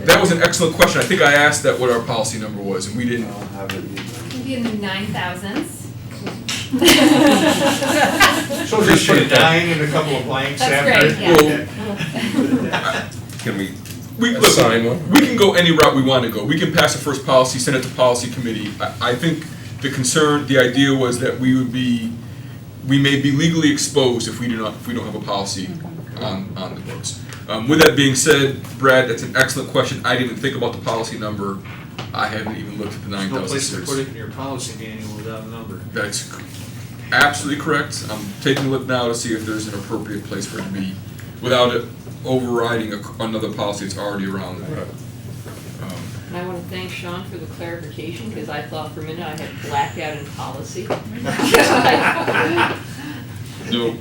it's, That was an excellent question. I think I asked that what our policy number was, and we I didn't. don't have it either. Maybe in the 9,000s. So just put a 9 and a couple of blanks That's after? great, yeah. Can we We, assign look, one? we can go any route we want to go. We can pass the first policy, send it to policy committee. I think the idea was that we may be legally exposed if we don't have a policy on the books. With that being said, Brad, that's an excellent question. I didn't even think about the policy number. I haven't even looked at the There's no 9,000 place to series. put it in your policy manual without a number. That's absolutely correct. I'm taking a look now to see if there's an appropriate place for it to be without it overriding another policy that's already around. And I want to thank Sean for the clarification, because I thought for a minute I had blackout in policy. No.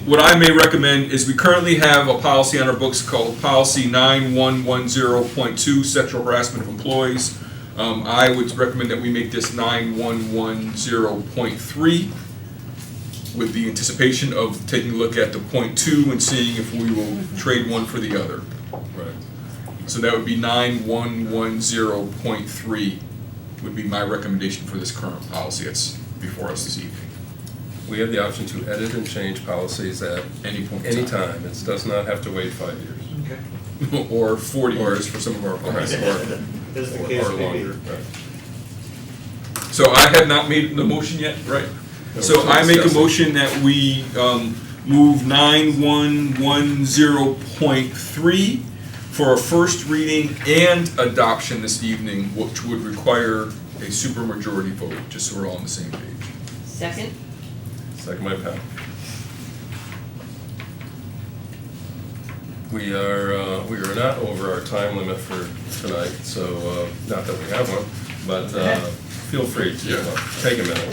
What I may recommend is we currently have a policy on our books called Policy 9110.2, Sexual Harassment of Employees. I would recommend that we make this 9110.3 with the anticipation of taking a look at the .2 and seeing if we will trade one for the other. Right. So that would be 9110.3 would be my recommendation for this current policy that's before us this evening. We have the option to edit and change policies at Any point in any time. time. It does not have to wait 5 years. Okay. Or 40 years for some of our policies. As the case Or may be. longer. Right. So I have not made the motion yet, right? No, So we're I make a discussing. motion that we move 9110.3 for a first reading and adoption this evening, which would require a supermajority vote, just so we're all on the same page. Second? Second by Pat. We are not over our time limit for tonight, so not that we have one, but feel free to take a minute.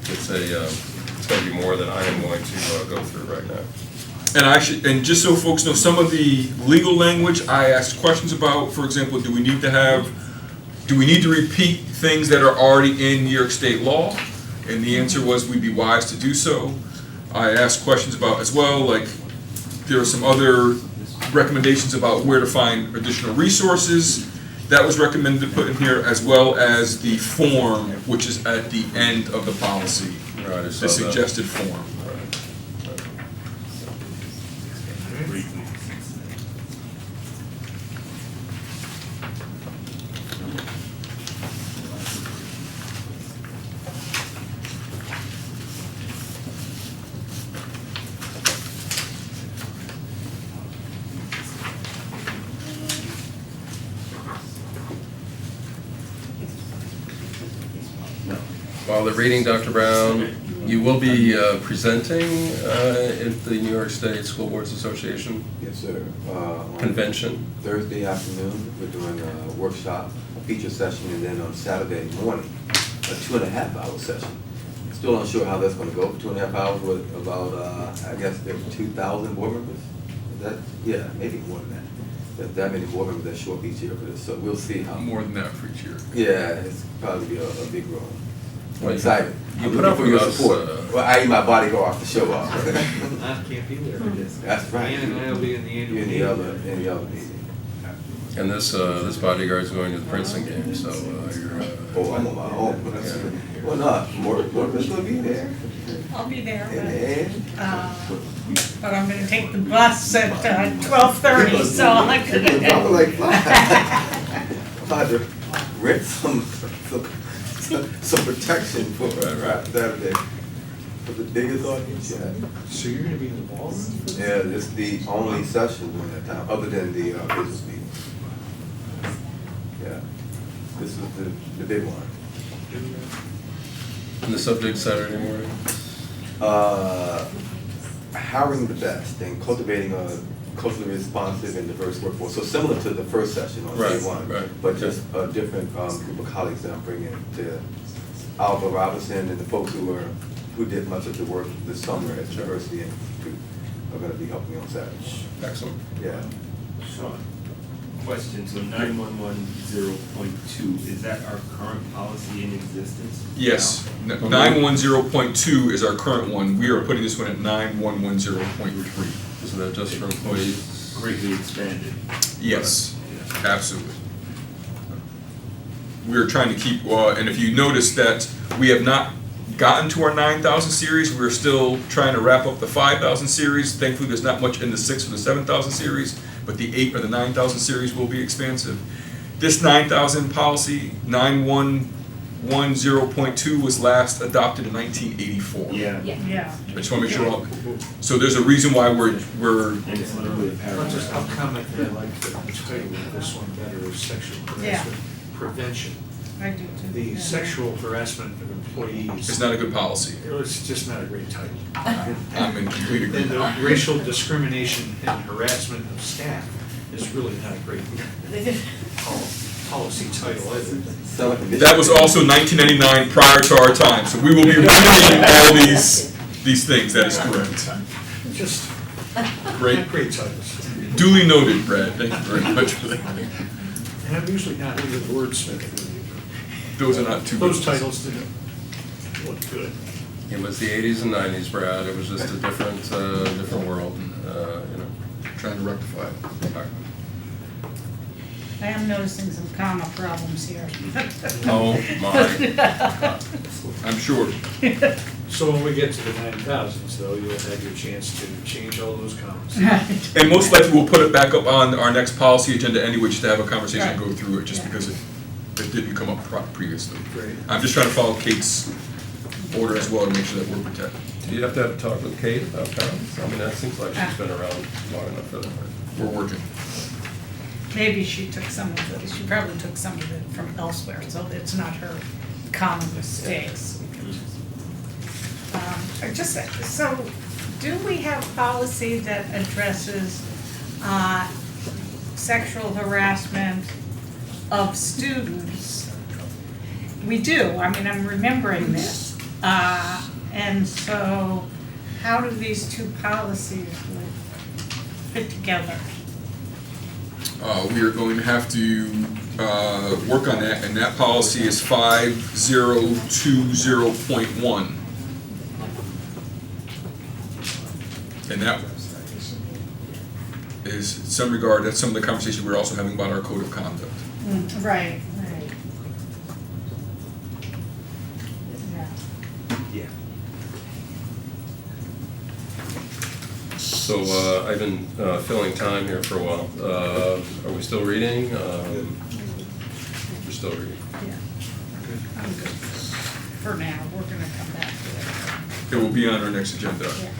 It's going to be more than I am going to go through right now. And just so folks know, some of the legal language I asked questions about. For example, do we need to repeat things that are already in New York State law? And the answer was we'd be wise to do so. I asked questions about as well, like there are some other recommendations about where to find additional resources. That was recommended to put in here, as well as the form, which is at the end of the policy, Right, I the saw that. suggested form. While they're reading, Dr. Brown, you will be presenting at the New York State School Boards Association Yes, sir. On convention. Thursday afternoon, we're doing a workshop, a feature session, and then on Saturday morning, a 2.5-hour session. Still unsure how that's gonna go, 2.5 hours with about, I guess there's 2,000 board members? Is that, yeah, maybe more than that. There's that many board members that show up each year for this, so we'll see how. More than that for each year. Yeah, it's probably be a big room. I'm Well, excited. You I'm put looking up for with your us support. Well, I need my bodyguard to show up. I can't be there, I guess. That's right. Ann and I will be in the annual In meeting. the other meeting. And this bodyguard's going to the Princeton game, so you're. Oh, I'm on my own. Well, not, more gonna be there. I'll be there, And, but I'm gonna take the bus at 12:30, so I'm I was like, I'm about to rent some protection for Saturday. For the biggest audience, yeah. So you're gonna be in the ballroom? Yeah, this is the only session during that time, other than the business meeting. Yeah, this is the big one. And the subject Saturday morning? Hiring the best and cultivating a culturally responsive and diverse workforce. So similar to the first session on day Right, one, right. but just a different group of colleagues that I'm bringing to Alva Robinson and the folks who did much of the work this summer at the University Institute are going to be helping me on Saturday. Excellent. Yeah. Sean, question, so 911.0.2, is that our current policy in existence? Yes, 910.2 is our current one. We are putting this one at 9110.3. Isn't that just for employees? Greatly expanded. Yes, absolutely. We are trying to keep, and if you notice that we have not gotten to our 9,000 series, we're still trying to wrap up the 5,000 series. Thankfully, there's not much in the 6 or the 7,000 series, but the 8 or the 9,000 series will be expansive. This 9,000 policy, 9110.2, was last adopted in 1984. Yeah. Yeah. I just want to make sure, so there's a reason why we're And it's literally a paragraph. I'll comment that I like the title of this one better, is sexual harassment prevention. I do too. The Yeah. sexual harassment of employees. it's not a good policy. It's just not a great title. I'm in complete And agreement. the racial discrimination and harassment of staff is really not a great policy title either. That was also 1999 prior to our time, so we will be removing all these things, that is correct. Just Great. not great titles. Duly noted, Brad, thank you very much for that. And I'm usually not a good wordsmith. Those are not too good. Those titles didn't look good. It was the 80s and 90s, Brad. It was just a different world, you know. Trying to rectify it. I am noticing some comma problems here. Oh, my. I'm sure. So when we get to the 9,000s though, you'll have your chance to change all those comments. And most likely, we'll put it back up on our next policy agenda anyway, just to have a conversation and Right. go through it, just Yeah. because it didn't come up previously. Great. I'm just trying to follow Kate's order as well to make sure that we're protected. Do you have to have a talk with Kate about comments? I mean, that seems like she's been around long enough for that. We're working. Maybe she took some of it, she probably took some of it from elsewhere, so it's not her common mistakes. So, do we have policy that addresses sexual harassment of students? We do, I mean, I'm remembering this. And so, how do these two policies fit together? We are going to have to work on that, and that policy is 5020.1. And that is, in some regard, that's some of the conversation we're also having about our code of conduct. Right, right. Yeah. So I've been filling time here for a while. Are we still reading? We're still reading. Yeah. I'm good for now, we're gonna come back to it. It will be on our next agenda. Yeah.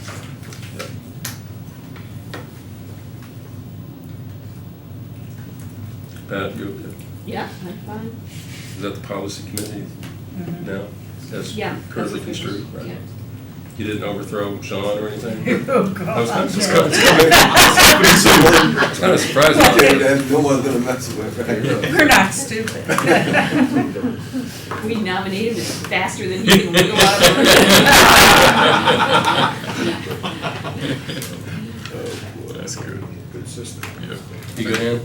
Pat, you, Yeah, I'm fine. is that the policy committee now? As Yeah. currently construed, right? Yeah. You didn't overthrow Sean or anything? Oh, I was God. kind of surprised. No one's gonna mess with it, right? We're not stupid. We nominate him as faster than he can wiggle out of That's good. Good system. Yep. You good, Ann?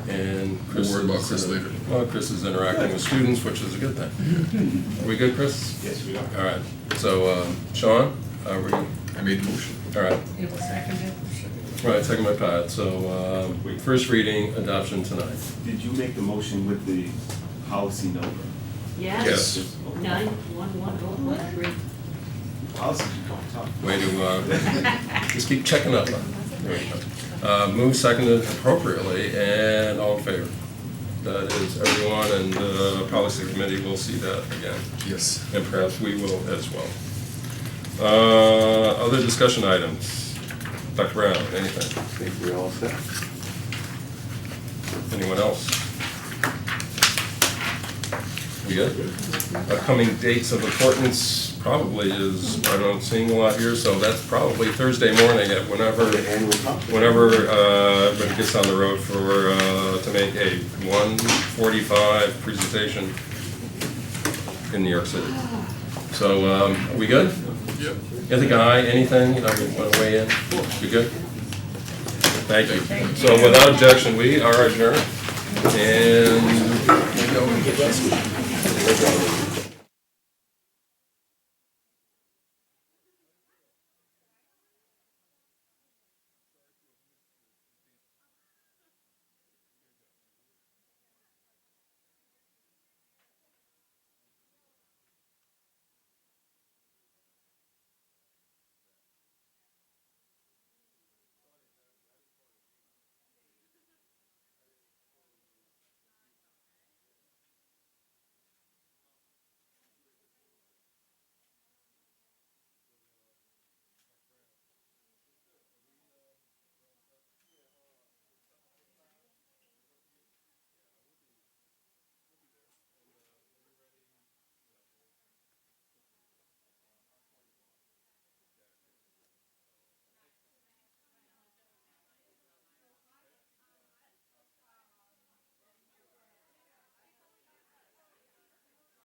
And Chris Don't worry about is Chris later. Well, Chris is interacting with students, which is a good thing. Are we good, Chris? Yes, we are. All right, so, Sean, are we, all I made the motion. right, You will second it? right, second by Pat, so, first reading, adoption tonight. Did you make the motion with the policy number? Yes. Okay. 911013. Policy, you don't talk. Way to, just keep checking up on it. There we go. Move seconded appropriately, and all in favor. That is everyone, and the policy committee will see that again, Yes. and perhaps we will as well. Other discussion items? Dr. Brown, anything? I think we're all set. Anyone else? We good? Upcoming dates of importance probably is, I don't see a lot here, so that's probably Thursday morning at whenever everybody gets on the road for, to make a 1:45 presentation in New York City. So, are we good? Yep. Anything, anything, you want to weigh in? You good? Thank you. So without objection, we are adjourned. And,